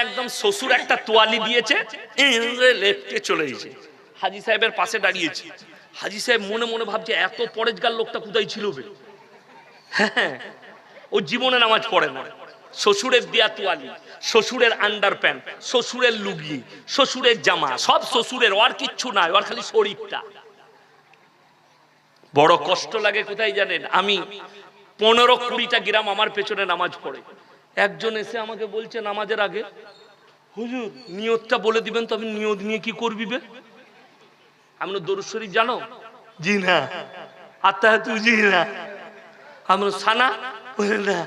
একদম শ্বশুর একটা তোয়ালি দিয়েছে, লেফটে চলে গেছে। হাজী সাহেবের পাশে দাঁড়িয়েছে। হাজী সাহেব মনে মনে ভাবছে এত পরেজগার লোকটা কোথায় ছিল বে। হ্যাঁ, ও জীবনে নামাজ পড়ে না। শ্বশুরের দেয়া তোয়ালি, শ্বশুরের আন্ডার প্যান্ট, শ্বশুরের লুঙ্গি, শ্বশুরের জামা, সব শ্বশুরের, ওর কিচ্ছু নাই, ওর খালি শরীরটা। বড় কষ্ট লাগে কোথায় জানেন? আমি 15-20টা গ্রাম আমার পেছনে নামাজ পড়ে, একজন এসে আমাকে বলছে নামাজের আগে, হুজুর নিয়তটা বলে দিবেন তো। আমি নিয়ত নিয়ে কি করবি বে? আমি দরুদ শরীফ জানো? জি না। আত্তাহিয়াতু জি না। আমি সানা না।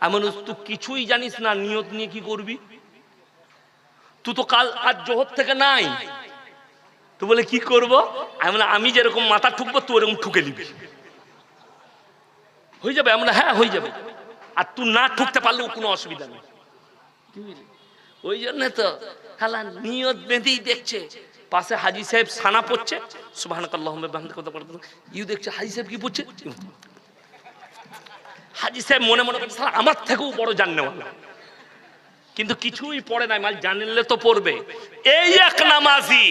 আমি তুই কিছুই জানিস না, নিয়ত নিয়ে কি করবি? তুই তো কাল আজ জোহর থেকে নাই। তো বলে কি করব? আমি যেরকম মাথা ঠুকবো তুই এরকম ঠুকে নিবি, হয়ে যাবে। আমরা হ্যাঁ হয়ে যাবে। আর তুই না ঠুকতে পারলেও কোনো অসুবিধা নেই। ওই জন্য তো খালা নিয়ত বেঁধেই দেখছে। পাশে হাজী সাহেব সানা পড়ছে, সুবহানাকাল্লাহুম্মা ওয়া বিহামদিকা, কথা বলতে ইউ দেখছে হাজী সাহেব কি পড়ছে। হাজী সাহেব মনে মনে করছে আমার থেকেও বড় জাননেওয়ালা, কিন্তু কিছুই পড়ে নাই। মাল জানলে তো পড়বে। এই এক নামাজি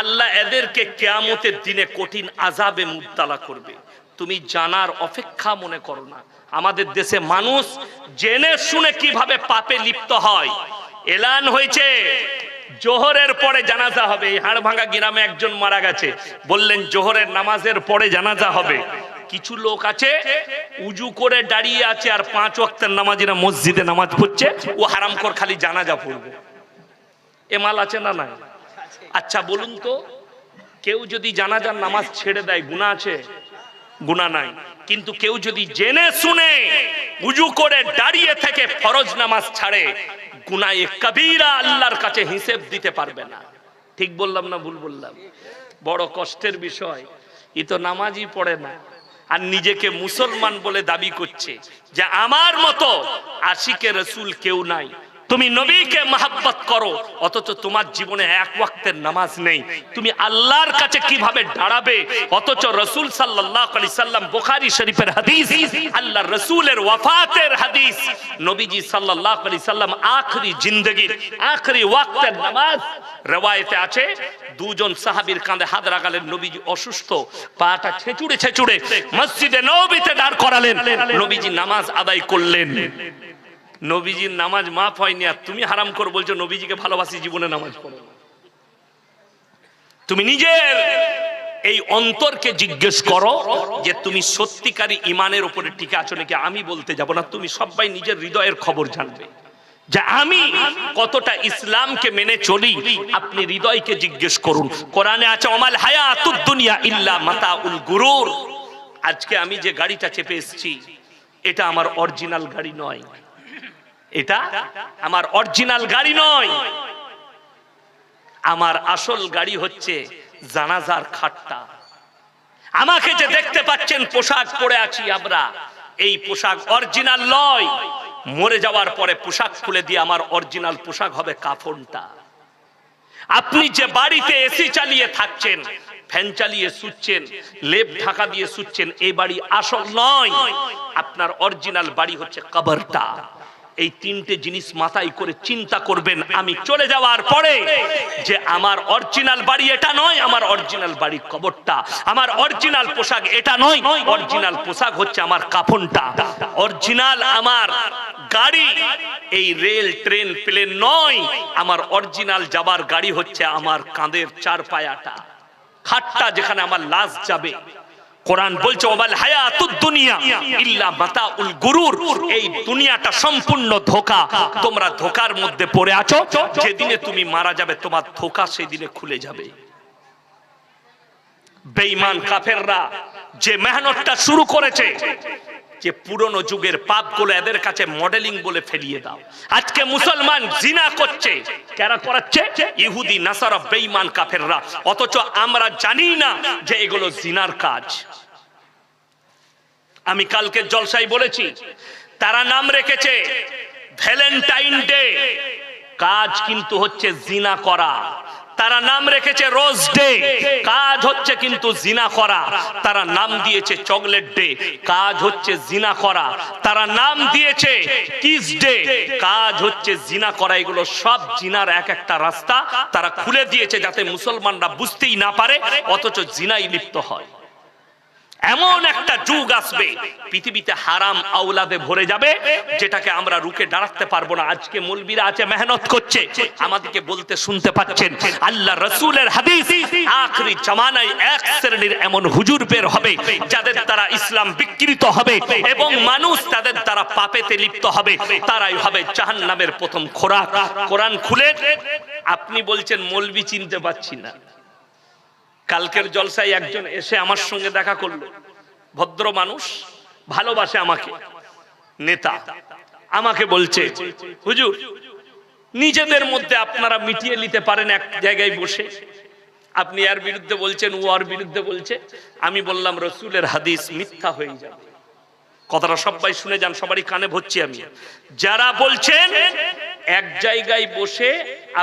আল্লাহ এদেরকে কিয়ামতের দিনে কঠিন আযাবে মুবতালা করবে। তুমি জানার অপেক্ষা মনে করো না। আমাদের দেশে মানুষ জেনে শুনে কিভাবে পাপে লিপ্ত হয়। এলান হয়েছে জোহরের পরে জানাজা হবে। হাড়ভাঙ্গা গ্রামে একজন মারা গেছে, বললেন জোহরের নামাজের পরে জানাজা হবে। কিছু লোক আছে উজু করে দাঁড়িয়ে আছে, আর 5 ওয়াক্তের নামাজিরা মসজিদে নামাজ পড়ছে, ও হারামখোর খালি জানাজা পড়বে। এ মাল আছে না নাই? আচ্ছা বলুন তো, কেউ যদি জানাজার নামাজ ছেড়ে দেয় গুনাহ আছে? গুনাহ নাই। কিন্তু কেউ যদি জেনে শুনে উজু করে দাঁড়িয়ে থেকে ফরজ নামাজ ছাড়ে, গুনাহে কবিরা, আল্লাহর কাছে হিসেব দিতে পারবে না। ঠিক বললাম না ভুল বললাম? বড় কষ্টের বিষয়। ই তো নামাজই পড়ে না, আর নিজেকে মুসলমান বলে দাবি করছে যে আমার মতো আশিকে রাসূল কেউ নাই। তুমি নবীকে মহব্বত করো, অথচ তোমার জীবনে এক ওয়াক্তের নামাজ নেই। তুমি আল্লাহর কাছে কিভাবে দাঁড়াবে, অথচ রাসূল সাল্লাল্লাহু আলাইহি সাল্লাম, বুখারী শরীফের হাদিস, আল্লাহর রাসূলের ওয়াফাতের হাদিস, নবীজি সাল্লাল্লাহু আলাইহি সাল্লাম আখরি জিন্দেগীর আখরি ওয়াক্তের নামাজ রওয়ায়েতে আছে, দুজন সাহাবীর কাঁধে হাত রাখলেন। নবীজি অসুস্থ, পাটা ছেঁচুড়ে ছেঁচুড়ে মসজিদে নববীতে দাঁড় করালেন। নবীজি নামাজ আদায় করলেন। নবীজির নামাজ মাফ হয়নি, আর তুমি হারাম করে বলছো নবীজিকে ভালোবাসি, জীবনে নামাজ পড়ো। তুমি নিজের এই অন্তরকে জিজ্ঞেস করো যে তুমি সত্যিকারী ইমানের উপরে টিকে আছো নাকি। আমি বলতে যাব না, তুমি সবাই নিজের হৃদয়ের খবর জানবে যে আমি কতটা ইসলামকে মেনে চলি। আপনি হৃদয়কে জিজ্ঞেস করুন। কোরআনে আছে ওমাল হায়াতুদ দুনিয়া ইল্লা মাতাউল গুরুর। আজকে আমি যে গাড়িটা চেপে এসেছি, এটা আমার অরিজিনাল গাড়ি নয়। এটা আমার অরিজিনাল গাড়ি নয়। আমার আসল গাড়ি হচ্ছে জানাজার খাটটা। আমাকে যে দেখতে পাচ্ছেন পোশাক পরে আছি আমরা, এই পোশাক অরিজিনাল নয়। মরে যাওয়ার পরে পোশাক খুলে দিয়ে আমার অরিজিনাল পোশাক হবে কাফনটা। আপনি যে বাড়িতে এসি চালিয়ে থাকছেন, ফ্যান চালিয়ে শুচ্ছেন, লেপ ঢাকা দিয়ে শুচ্ছেন, এই বাড়ি আসল নয়। আপনার অরিজিনাল বাড়ি হচ্ছে কবরটা। এই তিনটে জিনিস মাথায় করে চিন্তা করবেন আমি চলে যাওয়ার পরে, যে আমার অরিজিনাল বাড়ি এটা নয়, আমার অরিজিনাল বাড়ি কবরটা। আমার অরিজিনাল পোশাক এটা নয়, অরিজিনাল পোশাক হচ্ছে আমার কাফনটা। অরিজিনাল আমার গাড়ি এই রেল, ট্রেন, প্লেন নয়। আমার অরিজিনাল যাবার গাড়ি হচ্ছে আমার কাঁধের চারপায়াটা, খাটটা, যেখানে আমার লাশ যাবে। কোরআন বলছে ওয়াল হায়াতুদ দুনিয়া ইল্লা মাতাউল গুরুর। এই দুনিয়াটা সম্পূর্ণ ধোঁকা। তোমরা ধোঁকার মধ্যে পড়ে আছো। যেদিনে তুমি মারা যাবে তোমার ধোঁকা সেদিনে খুলে যাবে। বেঈমান কাফেররা যে মেহনতটা শুরু করেছে, যে পুরনো যুগের পাপগুলো এদের কাছে মডেলিং বলে ফেলিয়ে দাও। আজকে মুসলমান জিনা করছে, কারা করাচ্ছে? ইহুদি, নাসারা, বেঈমান কাফেররা। অথচ আমরা জানি না যে এগুলো জিনার কাজ। আমি কালকে জলসায় বলেছি, তারা নাম রেখেছে ভ্যালেন্টাইন ডে, কাজ কিন্তু হচ্ছে জিনা করা। তারা নাম রেখেছে রোজ ডে, কাজ হচ্ছে কিন্তু জিনা করা। তারা নাম দিয়েছে চকলেট ডে, কাজ হচ্ছে জিনা করা। তারা নাম দিয়েছে কিস ডে, কাজ হচ্ছে জিনা করা। এগুলো সব জিনার এক একটা রাস্তা তারা খুলে দিয়েছে যাতে মুসলমানরা বুঝতেই না পারে, অথচ জিনায় লিপ্ত হয়। এমন একটা যুগ আসবে পৃথিবীতে হারাম আওলাদে ভরে যাবে, যেটাকে আমরা রুখে দাঁড়াতে পারবো না। আজকে মৌলবীরা আছে, মেহনত করছে, আমাদেরকে বলতে শুনতে পাচ্ছেন আল্লাহ রাসূলের হাদিস, আখরি জামানায় এক শ্রেণীর এমন হুজুর বের হবে যাদের দ্বারা ইসলাম বিকৃত হবে এবং মানুষ তাদের দ্বারা পাপেতে লিপ্ত হবে। তারাই হবে জাহান্নামের প্রথম খোরাক। কোরআন খুলে আপনি বলছেন মৌলবী চিনতে পাচ্ছি না। কালকের জলসায় একজন এসে আমার সঙ্গে দেখা করলো, ভদ্র মানুষ, ভালোবাসে আমাকে, নেতা, আমাকে বলছে হুজুর নিজেদের মধ্যে আপনারা মিটিয়ে নিতে পারেন এক জায়গায় বসে, আপনি এর বিরুদ্ধে বলছেন, ও আর বিরুদ্ধে বলছে। আমি বললাম রসুলের হাদিস মিথ্যা হয়ে যাবে। কথাটা সবাই শুনে যান, সবারই কানে ভরছি আমি। যারা বলছেন এক জায়গায় বসে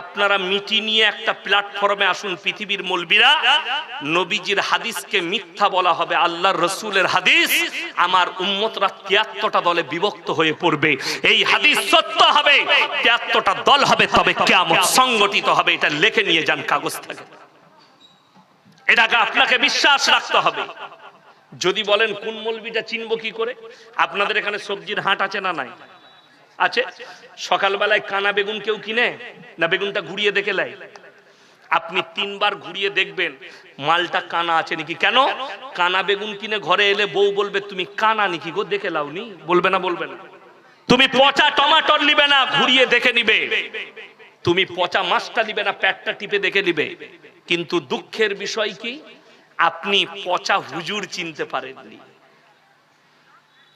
আপনারা মিটি নিয়ে একটা প্ল্যাটফর্মে আসুন, পৃথিবীর মৌলবীরা, নবীজির হাদিসকে মিথ্যা বলা হবে, আল্লাহর রসুলের হাদিস, আমার উম্মতরা 73টা দলে বিভক্ত হয়ে পড়বে। এই হাদিস সত্য হবে, 73টা দল হবে, তবে কিয়ামত সংগঠিত হবে। এটা লিখে নিয়ে যান কাগজ থেকে, এটাকে আপনাকে বিশ্বাস রাখতে হবে। যদি বলেন কোন মৌলবীটা চিনবো কি করে, আপনাদের এখানে সবজির হাট আছে না নাই? আছে। সকালবেলায় কানা বেগুন কেউ কিনে না, বেগুনটা ঘুরিয়ে দেখে লাই। আপনি 3 বার ঘুরিয়ে দেখবেন মালটা কানা আছে নাকি। কেন? কানা বেগুন কিনে ঘরে এলে বউ বলবে তুমি কানা নাকি গো, দেখে লাওনি? বলবে না? বলবে না। তুমি পচা টমাটর নিবে না, ঘুরিয়ে দেখে নিবে। তুমি পচা মাছটা নিবে না, পেটটা টিপে দেখে নিবে। কিন্তু দুঃখের বিষয় কি, আপনি পচা হুজুর চিনতে পারেননি।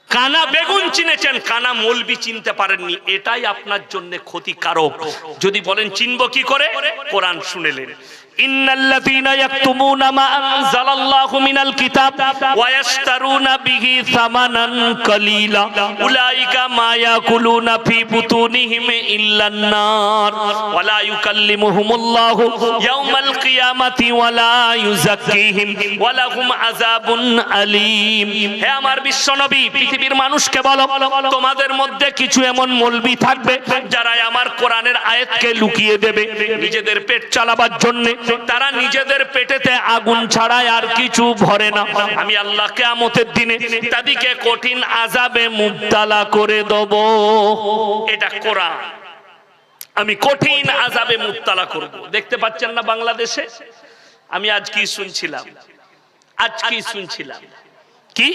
কানা বেগুন চিনেছেন, কানা মৌলবি চিনতে পারেননি। এটাই আপনার জন্য ক্ষতিকারক। যদি বলেন চিনবো কি করে, কোরআন শুনেলেন, ইন্নাল্লাযীনা ইয়াকতুমুনা মা আনজালাল্লাহু মিনাল কিতাব ওয়া ইয়াশতারুনা বিহি সামানান কালীলা উলাইকা মা ইয়াকুলুনা ফি বুতুনিহিম ইল্লান নার ওয়া লা ইউকাল্লিমুহুমুল্লাহু ইয়াওমাল কিয়ামাতি ওয়া লা ইউযাক্কিহিম ওয়া লাহুম আযাবুন আলীম। হে আমার বিশ্বনবী, পৃথিবীর মানুষকে বলো, তোমাদের মধ্যে কিছু এমন মৌলবি থাকবে যারা আমার কোরআনের আয়াতকে লুকিয়ে দেবে নিজেদের পেট চালাবার জন্য। তারা নিজেদের পেটেতে আগুন ছাড়াই আর কিছু ভরে না। আমি আল্লাহ কিয়ামতের দিনে তাদেরকে কঠিন আযাবে মুবতালা করে দেব। এটা কোরআন। আমি কঠিন আযাবে মুবতালা করব। দেখতে পাচ্ছেন না বাংলাদেশে? আমি আজ কি শুনছিলাম, কি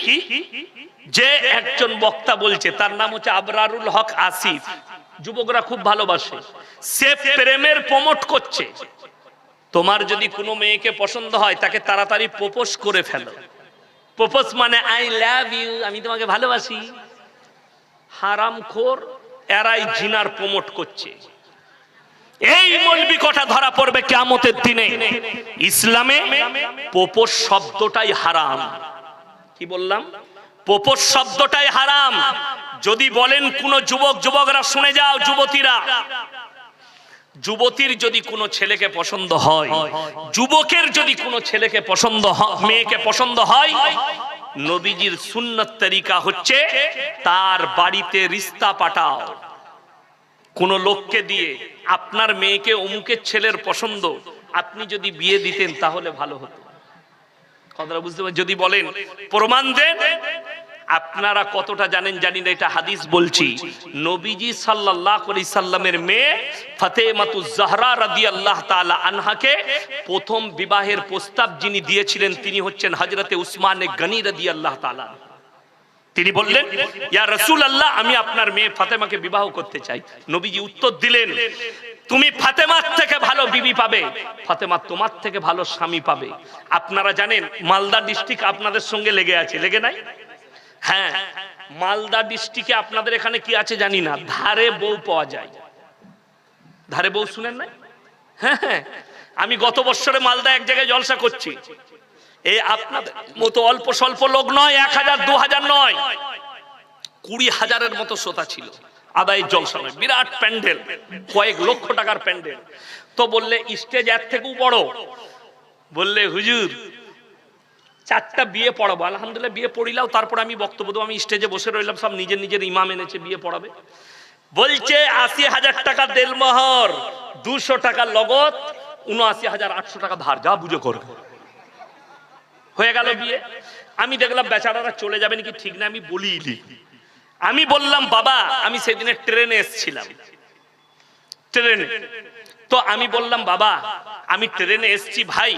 যে একজন বক্তা বলছে, তার নাম হচ্ছে আবরারুল হক আসিফ, যুবকরা খুব ভালোবাসে, সে প্রেমের প্রমোট করছে। তোমার যদি কোনো মেয়েকে পছন্দ হয় তাকে তাড়াতাড়ি প্রপোজ করে ফেলো। প্রপোজ মানে আই লাভ ইউ, আমি তোমাকে ভালোবাসি। হারামখোর এরাই জিনার প্রমোট করছে। এই মৌলবি কথা ধরা পড়বে কিয়ামতের দিনে। ইসলামে প্রপোজ শব্দটাই হারাম। কি বললাম? প্রপোজ শব্দটাই হারাম। যদি বলেন কোন যুবকরা শুনে যাও, যুবতীর যদি কোনো ছেলেকে পছন্দ হয়, যুবকের যদি কোনো ছেলেকে পছন্দ হয়, মেয়েকে পছন্দ হয়, নবীজির সুন্নাত তরিকা হচ্ছে তার বাড়িতে রিশতা পাঠাও। কোন লোককে দিয়ে আপনার মেয়েকে অমুকের ছেলের পছন্দ, আপনি যদি বিয়ে দিতেন তাহলে ভালো হতো। কথাটা বুঝতে পারেন? যদি বলেন প্রমাণ দেন, আপনারা কতটা জানেন জানি না, এটা হাদিস বলছি। নবীজি সাল্লাল্লাহু আলাইহি সাল্লামের মেয়ে ফাতেমাতুজ জাহরা রাদিয়াল্লাহু তাআলা আনহাকে প্রথম বিবাহের প্রস্তাব যিনি দিয়েছিলেন তিনি হচ্ছেন হযরতে উসমান গনি রাদিয়াল্লাহু তাআলা। তিনি বললেন, ইয়া রাসূলুল্লাহ, আমি আপনার মেয়ে ফাতেমাকে বিবাহ করতে চাই। নবীজি উত্তর দিলেন, তুমি ফাতেমার থেকে ভালো বিবি পাবে, ফাতেমা তোমার থেকে ভালো স্বামী পাবে। আপনারা জানেন মালদা ডিস্ট্রিক্ট আপনাদের সঙ্গে লেগে আছে, লেগে নাই? হ্যাঁ, মালদা ডিস্ট্রিক্টে আপনাদের এখানে কি আছে জানি না, ধারে বউ পাওয়া যায়। ধারে বউ শুনেন না? হ্যাঁ, আমি গত বছরে মালদা এক জায়গায় জলসা করছি। এই আপনাদের মতো অল্প স্বল্প লোক নয়, 1000 2000 নয়, 20,000-এর মতো শ্রোতা ছিল। আদায় জলসা নয়, বিরাট প্যান্ডেল, কয়েক লক্ষ টাকার প্যান্ডেল। তো বললে স্টেজ এর থেকেও বড়। বললে হুজুর 4টা বিয়ে পড়াবো। আলহামদুলিল্লাহ বিয়ে পড়িলাও, তারপর আমি বক্তব্য দেবো। আমি স্টেজে বসে রইলাম, সব নিজের নিজের ইমাম এনেছে বিয়ে পড়াবে। বলছে 80,000 টাকা দেলমোহর, 200 টাকা লগত, 79,800 টাকা ধার, যা বুঝে করবে। হয়ে গেল বিয়ে। আমি দেখলাম বেচারারা চলে যাবে নাকি ঠিক না, আমি বলিনি। আমি বললাম বাবা, আমি সেদিনে ট্রেনে এসেছিলাম, ট্রেনে। তো আমি বললাম বাবা আমি ট্রেনে এসেছি ভাই,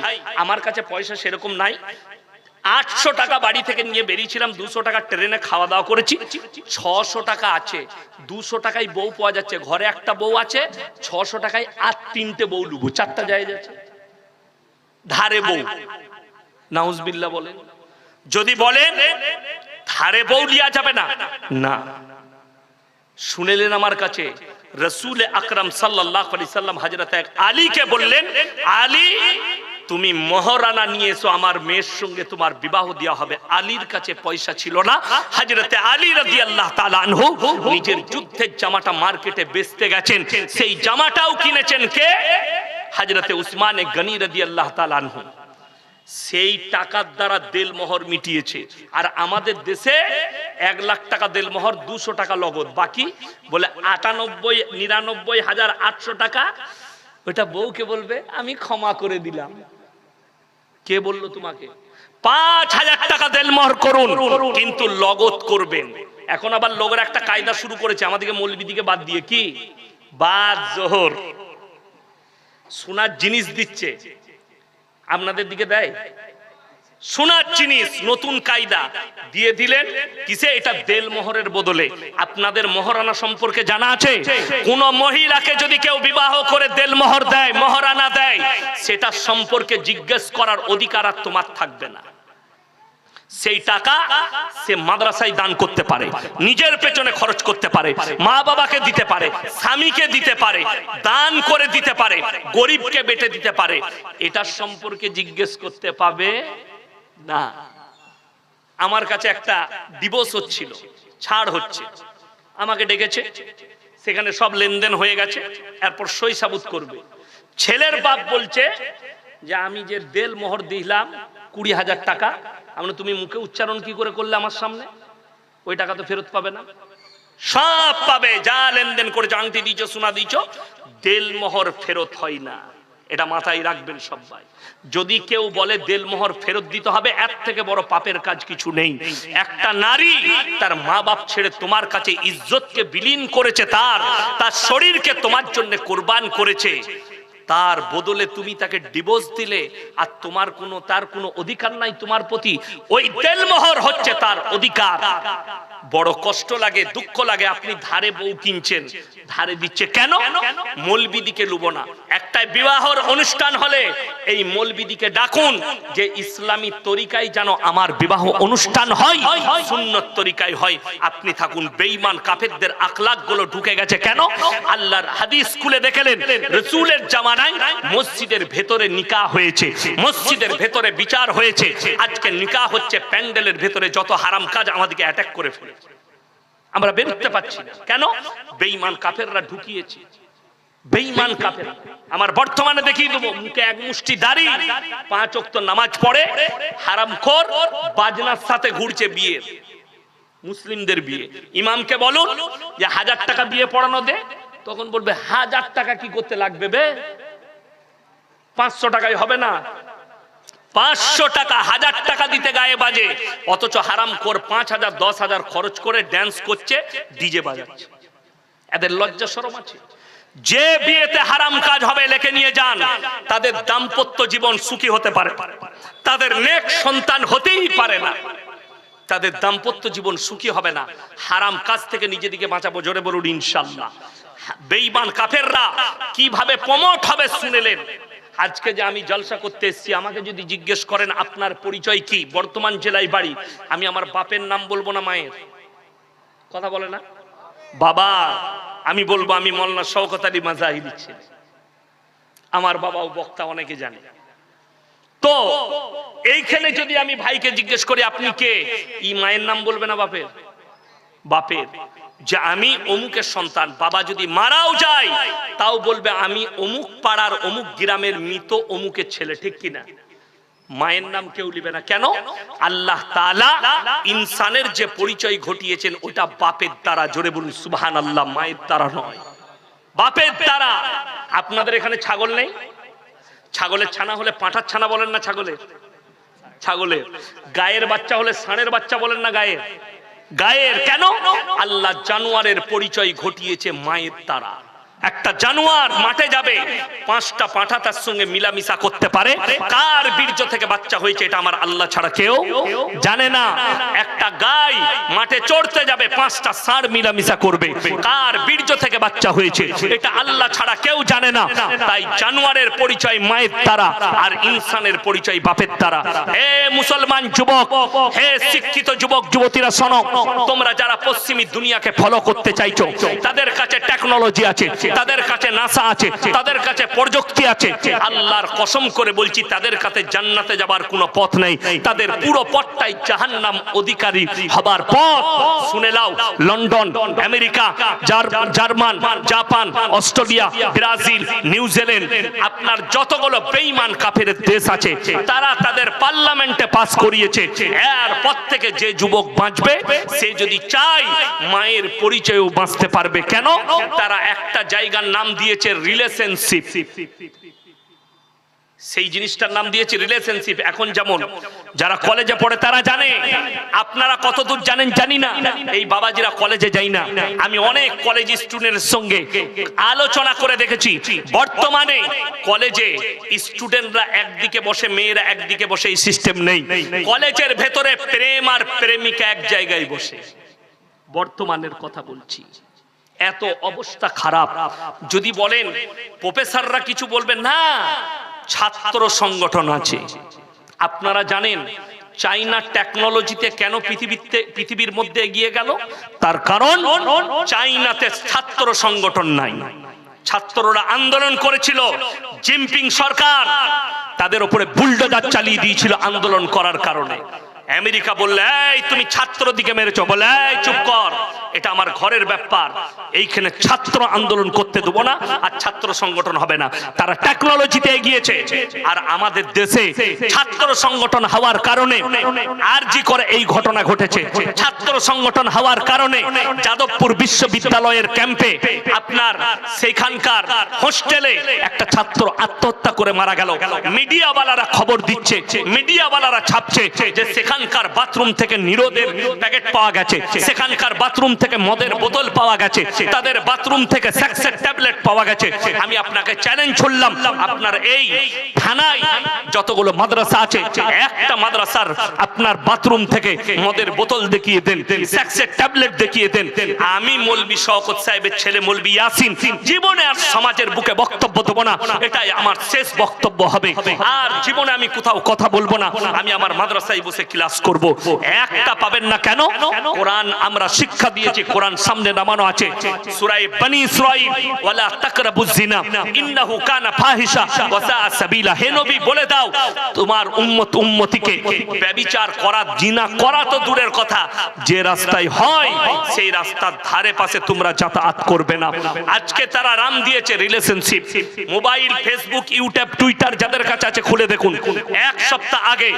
আমার কাছে পয়সা সেরকম নাই। 800 টাকা বাড়ি থেকে নিয়ে বেরিয়েছিলাম, 200 টাকা ট্রেনে খাওয়া দাওয়া করেছি, 600 টাকা আছে। 200 টাকায় বউ পাওয়া যাচ্ছে, ঘরে একটা বউ আছে, 600 টাকায় আর 3টে বউ লুবো, 4টা যায় যাচ্ছে ধারে বউ। নাউজুবিল্লাহ বলেন। যদি বলেন ধারে বউ লিয়া যাবে না, না। শুনেলেন আমার কাছে রাসূল আকরাম সাল্লাল্লাহু আলাইহি সাল্লাম হযরত আলীকে বললেন, আলী তুমি মহারানা নিয়ে এসো, আমার মেয়ের সঙ্গে তোমার বিবাহ দেওয়া হবে। আলীর কাছে পয়সা ছিল না। হযরত আলী রাদিয়াল্লাহু তাআলা আনহু নিজের যুদ্ধের জামাটা মার্কেটে বেচতে গেছেন, সেই জামাটাও কিনেছেন কে? হযরত উসমান গনি রাদিয়াল্লাহু তাআলা আনহু। সেই টাকার দ্বারা দেলমোহর মিটিয়েছে। আর আমাদের দেশে 1 লাখ টাকা দেলমোহর, 200 টাকা লগত, বাকি বলে 99,800 টাকা ওটা বউকে বলবে আমি ক্ষমা করে দিলাম। কে বললো তোমাকে? 5,000 টাকা দেলমোহর করুন, কিন্তু লগত করবেন। এখন আবার লোকের একটা কায়দা শুরু করেছে আমাদেরকে, মৌলবীদিকে বাদ দিয়ে, কি বাদ জোহর সোনার জিনিস দিচ্ছে। আপনাদের দিকে দেয় সোনার জিনিস, নতুন কায়দা দিয়ে দিলেন কিসে? এটা দেলমোহরের বদলে। আপনাদের মহারানা সম্পর্কে জানা আছে? কোন মহিলাকে যদি কেউ বিবাহ করে দেলমোহর দেয়, মহারানা দেয়, সেটা সম্পর্কে জিজ্ঞেস করার অধিকার আর তোমার থাকবে না। সেই টাকা সে মাদ্রাসায় দান করতে পারে, নিজের পেছনে খরচ করতে পারে, মা বাবাকে দিতে পারে, স্বামীকে দিতে পারে, দান করে দিতে পারে, গরিবকে বেটে দিতে পারে। এটার সম্পর্কে জিজ্ঞেস করতে পাবে না। আমার কাছে একটা ডিভোর্স হচ্ছিল, ছাড় হচ্ছে, আমাকে ডেকেছে, সেখানে সব লেনদেন হয়ে গেছে, এরপর সই সাবুত করবে। ছেলের বাপ বলছে যে আমি যে দেলমোহর দিলাম 20,000 টাকা, আমরা তুমি মুখে উচ্চারণ কি করে করলে আমার সামনে? ওই টাকা তো ফেরত পাবে না। সব পাবে, যা লেনদেন করেছো, আংটি দিয়েছো, সোনা দিয়েছো, দেলমোহর ফেরত হয় না। এটা মাথায় রাখবেন সবাই। যদি কেউ বলে দেলমোহর ফেরত দিতে হবে, এর থেকে বড় পাপের কাজ কিছু নেই। একটা নারী তার মা বাপ ছেড়ে তোমার কাছে ইজ্জতকে বিলীন করেছে, তার শরীরকে তোমার জন্য কুরবান করেছে, তার বদলে তুমি তাকে ডিভোর্স দিলে, আর তোমার তার কোনো অধিকার নাই তোমার প্রতি। ওই দেলমোহর হচ্ছে তার অধিকার। বড় কষ্ট লাগে, দুঃখ লাগে। আপনি ধারে বউ কিনছেন, ধারে দিচ্ছে কেন? মৌলবীদিকে লুবো না। একটা বিবাহর অনুষ্ঠান হলে এই মৌলবীদিকে ডাকুন যে ইসলামী তরিকায় যেন আমার বিবাহ অনুষ্ঠান হয়, সুন্নত তরিকায় হয়। আপনি থাকুন। বেঈমান কাফেরদের আখলাক গুলো ঢুকে গেছে কেন? আল্লাহর হাদিস খুলে দেখলেন, রাসূলের জামানায় মসজিদের ভেতরে নিকাহ হয়েছে, মসজিদের ভেতরে বিচার হয়েছে। আজকে নিকাহ হচ্ছে প্যান্ডেলের ভেতরে। যত হারাম কাজ আমাদেরকে অ্যাটাক করে ফেলেছে, আমরা বেরোতে পারছি না কেন? বেঈমান কাফেররা ঢুকিয়েছে। বেঈমান কাফের আমার বর্তমানে দেখিয়ে দেবো, মুখে এক মুষ্টি দাড়ি, 5 ওয়াক্ত নামাজ পড়ে, হারামখোর, বাজনার সাথে ঘুরছে বিয়ে, মুসলিমদের বিয়ে। ইমামকে বলুন যে 1000 টাকা বিয়ে পড়ানো দে, তখন বলবে 1000 টাকা কি করতে লাগবে বে, 500 টাকায় হবে না। 500 টাকা, 1000 টাকা দিতে গায়ে বাজে। অথচ হারামখোর 5,000 10,000 খরচ করে ড্যান্স করছে, ডিজে বাজাচ্ছে। এদের লজ্জা শরম আছে? যে বিয়েতে হারাম কাজ হবে লেখে নিয়ে যান, তাদের দাম্পত্য জীবন সুখী হতে পারে, তাদের নেক সন্তান হতেই পারে না, তাদের দাম্পত্য জীবন সুখী হবে না। হারাম কাজ থেকে নিজেদিকে বাঁচাবো, জোরে বলুন ইনশাআল্লাহ। বেঈমান কাফেররা কিভাবে প্রমোট হবে শুনেলেন। আজকে যে আমি জলসা করতে এসেছি, আমাকে যদি জিজ্ঞেস করেন আপনার পরিচয় কি, বর্তমান জেলায় বাড়ি, আমি আমার বাপের নাম বলবো না মায়ের? কথা বলে না বাবা? আমি বলবো আমি মওলানা শওকত আলী মাজাহিরি ছেলে। আমার বাবাও বক্তা, অনেকে জানে। তো এইখানে যদি আমি ভাইকে জিজ্ঞেস করি আপনি কে, ই মায়ের নাম বলবে না বাপের? বাপের। যে আমি অমুকের সন্তান, বাবা যদি মারাও যায় তাও বলবে আমি অমুক পাড়ার অমুক গ্রামের মৃত অমুকের ছেলে, ঠিক কিনা? মায়ের নাম কেউ লিবে না। কেন? আল্লাহ তাআলা ইনসানের যে পরিচয় ঘটিয়েছেন ওটা বাপের দ্বারা। জোরে বলুন সুবহানাল্লাহ, মায়ের দ্বারা নয়, বাপের দ্বারা। আপনাদের এখানে ছাগল নেই? ছাগলের ছানা হলে পাঁঠার ছানা বলেন না ছাগলের? ছাগলের গায়ের বাচ্চা হলে ষাঁড়ের বাচ্চা বলেন না গায়ের? গায়ের। কেন? আল্লাহ জানোয়ারের পরিচয় ঘটিয়েছে মায়ের দ্বারা। একটা জানোয়ার মাঠে যাবে, 5টা পাঁঠা তার সঙ্গে মিলামিশা করতে পারে। কার বীর্য থেকে বাচ্চা হয়েছে এটা আমার আল্লাহ ছাড়া কেউ জানে না। একটা গাই মাঠে চড়তে যাবে, 5টা ষাঁড় মিলামিশা করবে। কার বীর্য থেকে বাচ্চা হয়েছে এটা আল্লাহ ছাড়া কেউ জানে না। তাই জানোয়ারের পরিচয় মায়ের দ্বারা, আর ইনসানের পরিচয় বাপের দ্বারা। হে মুসলমান যুবক, হে শিক্ষিত যুবক যুবতীরা শোনো, তোমরা যারা পশ্চিমী দুনিয়াকে ফলো করতে চাইছো, তাদের কাছে টেকনোলজি আছে, তাদের কাছে নাসা আছে, তাদের কাছে প্রযুক্তি আছে। আল্লাহর কসম করে বলছি তাদের কাছে জান্নাতে যাবার কোনো পথ নেই। তাদের পুরো পথটাই জাহান্নাম অধিকারী হবার পথ। শুনে নাও, London, America, German, Japan, Australia, Brazil, New Zealand, আপনার যতগুলো বেঈমান কাফেরের দেশ আছে তারা তাদের পার্লামেন্টে পাস করিয়েছে এরপর থেকে যে যুবক বাঁচবে সে যদি চায় মায়ের পরিচয়ও বাঁচতে পারবে। কেন? তারা একটা জায়গার নাম দিয়েছে রিলেশনশিপ। সেই জিনিসটার নাম দিয়েছে রিলেশনশিপ। এখন যেমন যারা কলেজে পড়ে তারা জানে, আপনারা কতদূর জানেন জানি না, এই বাবাজিরা কলেজে যাই না। আমি অনেক কলেজ স্টুডেন্টের সঙ্গে আলোচনা করে দেখেছি, বর্তমানে কলেজে স্টুডেন্টরা একদিকে বসে, মেয়েরা একদিকে বসে, এই সিস্টেম নেই। কলেজের ভেতরে প্রেম আর প্রেমিকা এক জায়গায় বসে। বর্তমানের কথা বলছি, এত অবস্থা খারাপ। যদি বলেন প্রফেসররা কিছু বলবেন না, ছাত্র সংগঠন আছে। আপনারা জানেন চাইনা টেকনোলজিতে কেন পৃথিবীর মধ্যে এগিয়ে গেল? তার কারণ চাইনাতে ছাত্র সংগঠন নাই। ছাত্ররা আন্দোলন করেছিল, জিনপিং সরকার তাদের উপরে বুলডোজার চালিয়ে দিয়েছিল আন্দোলন করার কারণে। আমেরিকা বললে এই তুমি ছাত্র দিকে মেরেছো, বলে এই চুপ কর, এটা আমার ঘরের ব্যাপার, এইখানে ছাত্র আন্দোলন করতে দেবো না, আর ছাত্র সংগঠন হবে না। তারা টেকনোলজিতে এগিয়েছে। আর আমাদের দেশে ছাত্র সংগঠন হওয়ার কারণে আরজি করে এই ঘটনা ঘটেছে। ছাত্র সংগঠন হওয়ার কারণে যাদবপুর বিশ্ববিদ্যালয়ের ক্যাম্পে আপনার সেখানকার হোস্টেলে একটা ছাত্র আত্মহত্যা করে মারা গেল। মিডিয়াওয়ালারা খবর দিচ্ছে, মিডিয়াওয়ালারা ছাপছে যে সেখানকার বাথরুম থেকে নিরোধের প্যাকেট পাওয়া গেছে, সেখানকার বাথরুম থেকে মদের বোতল পাওয়া গেছে, তাদের বাথরুম থেকে সেক্সের ট্যাবলেট পাওয়া গেছে। আমি আপনাকে চ্যালেঞ্জ করলাম, আপনার এই থানায় যতগুলো মাদ্রাসা আছে একটা মাদ্রাসার আপনার বাথরুম থেকে মদের বোতল দেখিয়ে দেন, সেক্সের ট্যাবলেট দেখিয়ে দেন। আমি মৌলভী শওকত সাহেবের ছেলে মৌলভী ইয়াসিন জীবনে আর সমাজের বুকে বক্তব্য দেব না, এটাই আমার শেষ বক্তব্য হবে। আর জীবনে আমি কোথাও কথা বলবো না, আমি আমার মাদ্রাসায় বসে ক্লাস করব। একটা পাবেন না। কেন? কোরআন আমরা শিক্ষা দিয়েছি, কোরআন সামনে নামানো আছে, সূরা বনী ইসরাঈল, ওয়ালা তাকরাবুজ জিনা ইন্নাহু কানা ফাহিশা ওয়া সাআ সাবিলা। হে নবী বলে দাও তোমার উম্মত উম্মতিকে ব্যভিচার করা, জিনা করা তো দূরের কথা, যে রাস্তায় হয় সেই রাস্তার ধারে পাশে তোমরা যাতায়াত করবে না। আজকে তারা নাম দিয়েছে relationship. Mobile, Facebook, YouTube, Twitter যাদের কাছে আছে খুলে দেখুন। এক সপ্তাহ আগে,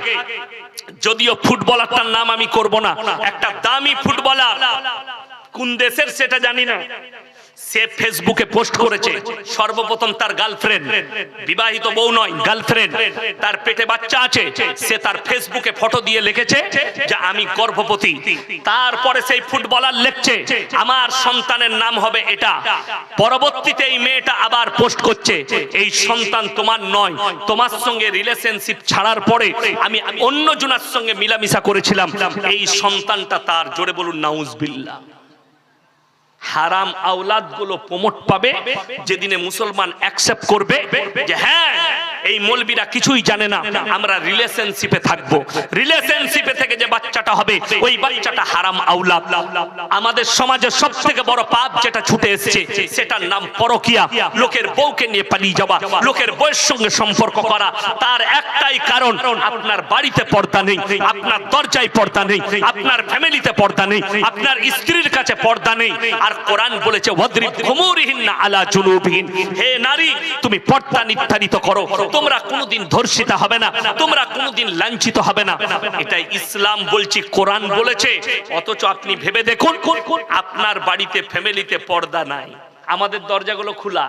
যদিও ফুটবলারটার নাম আমি করব না, একটা দামি ফুটবলার, কোন দেশের সেটা জানি না, সে ফেসবুকে পোস্ট করেছে সর্বপ্রথম তার গার্লফ্রেন্ড, বিবাহিত বউ নয়, গার্লফ্রেন্ড, তার পেটে বাচ্চা আছে, সে তার ফেসবুকে ফটো দিয়ে লিখেছে যে আমি গর্ভবতী। তারপরে সেই ফুটবলার লিখছে আমার সন্তানের নাম হবে এটা। পরবর্তীতে এই মেয়েটা আবার পোস্ট করছে এই সন্তান তোমার নয়, তোমার সঙ্গে রিলেশনশিপ ছাড়ার পরে আমি অন্য জনের সঙ্গে মিলামিশা করেছিলাম, এই সন্তানটা তার। জোরে বলুন নাউজুবিল্লাহ। হারাম আওলাদ গুলো প্রমোট পাবে যেদিনে মুসলমান অ্যাকসেপ্ট করবে যে হ্যাঁ এই মৌলবীরা কিছুই জানে না। আমরা রিলেশনশিপে থাকবো, রিলেশনশিপে থেকে যে বাচ্চাটা হবে ওই বাচ্চাটা হারাম আওলাদ। আমাদের সমাজের সবথেকে বড় পাপ যেটা ছুটে এসেছে সেটার নাম পরকিয়া। লোকের বউকে নিয়ে পালিয়ে যাওয়া, লোকের বউয়ের সঙ্গে সম্পর্ক করা। তার একটাই কারণ, আপনার বাড়িতে পর্দা নেই, আপনার দরজায় পর্দা নেই, আপনার ফ্যামিলিতে পর্দা নেই, আপনার স্ত্রীর কাছে পর্দা নেই। আর কোরআন বলেছে ওয়াদরিব খুমুরিহিন্না আলা জুনুবিহিন, হে নারী তুমি পর্দা নির্ধারিত করো, তোমরা কোনোদিন ধর্ষিতা হবে না, তোমরা কোনোদিন লাঞ্ছিত হবে না। এটাই ইসলাম বলছি, কোরআন বলেছে। অথচ আপনি ভেবে দেখুন আপনার বাড়িতে ফ্যামিলিতে পর্দা নাই, আমাদের দরজাগুলো খোলা।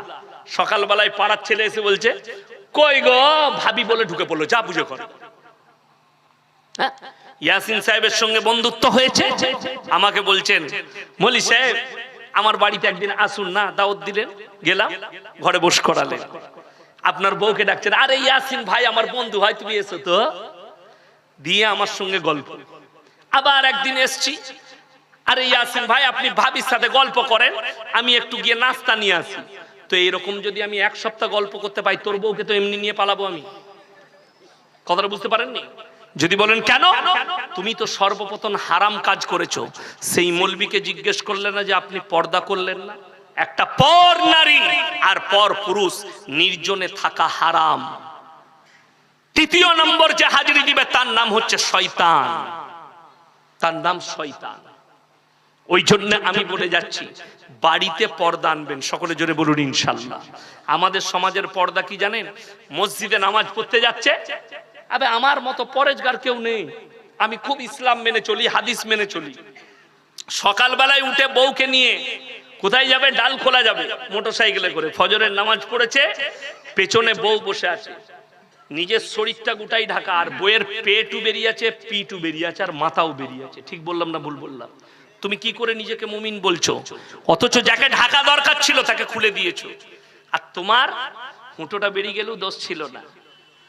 সকালবেলায় পাড়ার ছেলে এসে বলছে কই গো ভাবি বলে ঢুকে পড়লো, যা বুঝে করো। ইয়াসিন সাহেবের সঙ্গে বন্ধুত্ব হয়েছে, আমাকে বলছেন মলি সাহেব আমার বাড়িতে একদিন আসুন না, দাওয়াত দিলেন, গেলাম, ঘরে বস করালেন। আপনার বউকে ডাকছেন, আরে ইয়াসিন ভাই আমার বন্ধু হয়, তুমি এসো তো, দিয়ে আমার সঙ্গে গল্প। আবার একদিন এসছি, আরে ইয়াসিন ভাই আপনি ভাবির সাথে গল্প করেন, আমি একটু গিয়ে নাস্তা নিয়ে আসি। তো এরকম যদি আমি এক সপ্তাহ গল্প করতে পাই, তোর বউকে তো এমনি নিয়ে পালাবো আমি। কথাটা বুঝতে পারেননি? যদি বলেন কেন, তুমি তো সর্বপ্রথম হারাম কাজ করেছো। সেই মৌলবীকে জিজ্ঞেস করলেন না যে আপনি পর্দা করলেন না? একটা পর নারী আর পর পুরুষ নির্জনে থাকা হারাম। তৃতীয় নম্বর যে হাজিরি দিবে তার নাম হচ্ছে শয়তান, তার নাম শয়তান। ওই জন্য আমি বলে যাচ্ছি বাড়িতে পর্দা আনবেন, সকলে জোরে বলুন ইনশাআল্লাহ। আমাদের সমাজের পর্দা কি জানেন? মসজিদে নামাজ পড়তে যাচ্ছে, আবে আমার মতো পরেজগার কেউ নেই, আমি খুব ইসলাম মেনে চলি, হাদিস মেনে চলি। সকালবেলায় উঠে বউকে নিয়ে কোথায় যাবে? ডাল খোলা যাবে মোটরসাইকেলে করে। ফজরের নামাজ পড়েছে, পেছনে বউ বসে আছে, নিজের শরীরটা গোটাই ঢাকা, আর বইয়ের পেটও বেরিয়ে আছে, পিঠও বেরিয়ে আছে, আর মাথাও বেরিয়ে আছে। ঠিক বললাম না ভুল বললাম? তুমি কি করে নিজেকে মুমিন বলছো? অথচ যাকে ঢাকা দরকার ছিল তাকে খুলে দিয়েছো। আর তোমার হুঁটোটা বেরিয়ে গেলেও দোষ ছিল না,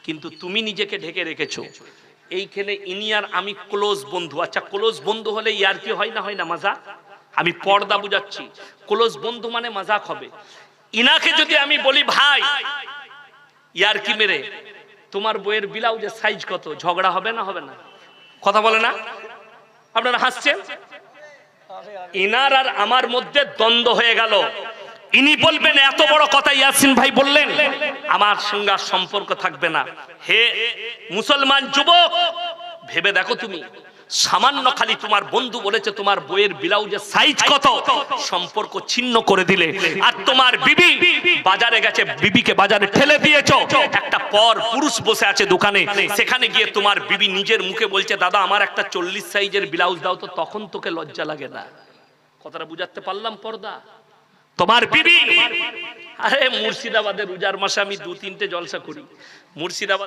কিন্তু তুমি নিজেকে ঢেকে রেখেছো। এইখানে ইনি আর আমি ক্লোজ বন্ধু। আচ্ছা ক্লোজ বন্ধু হলে ইয়ার কি হয় না? হয় না মাজাক? আমি পর্দা বুঝাচ্ছি, ক্লোজ বন্ধু মানে মাজাক হবে। ইনাকে যদি আমি বলি ভাই ইয়ার কি মেরে তোমার বইয়ের ব্লাউজের সাইজ কত, ঝগড়া হবে না? হবে না? কথা বলে না? আপনারা হাসছেন। ইনার আর আমার মধ্যে দ্বন্দ্ব হয়ে গেল। ইনি বলবেন এত বড় কথা ইয়াসিন ভাই বললেন, আমার সঙ্গে সম্পর্ক থাকবে না। হে মুসলমান যুবক, ভেবে দেখো, তুমি সামান্য খালি তোমার বন্ধু বলেছে তোমার বইয়ের ব্লাউজের সাইজ কত, সম্পর্ক ছিন্ন করে দিলে। আর তোমার বিবি বাজারে গেছে, বিবিকে বাজারে ঠেলে দিয়েছো। একটা পর পুরুষ বসে আছে দোকানে, সেখানে গিয়ে তোমার বিবি নিজের মুখে বলছে দাদা আমার একটা 40 সাইজের ব্লাউজ দাও তো, তখন তোকে লজ্জা লাগে না? কথাটা বুঝাতে পারলাম? পর্দা। তোমার বিবি, আরে মুর্শিদাবাদের রোজার মাসে আমি 2-3টে জলসা করি, মুর্শিদাবাদ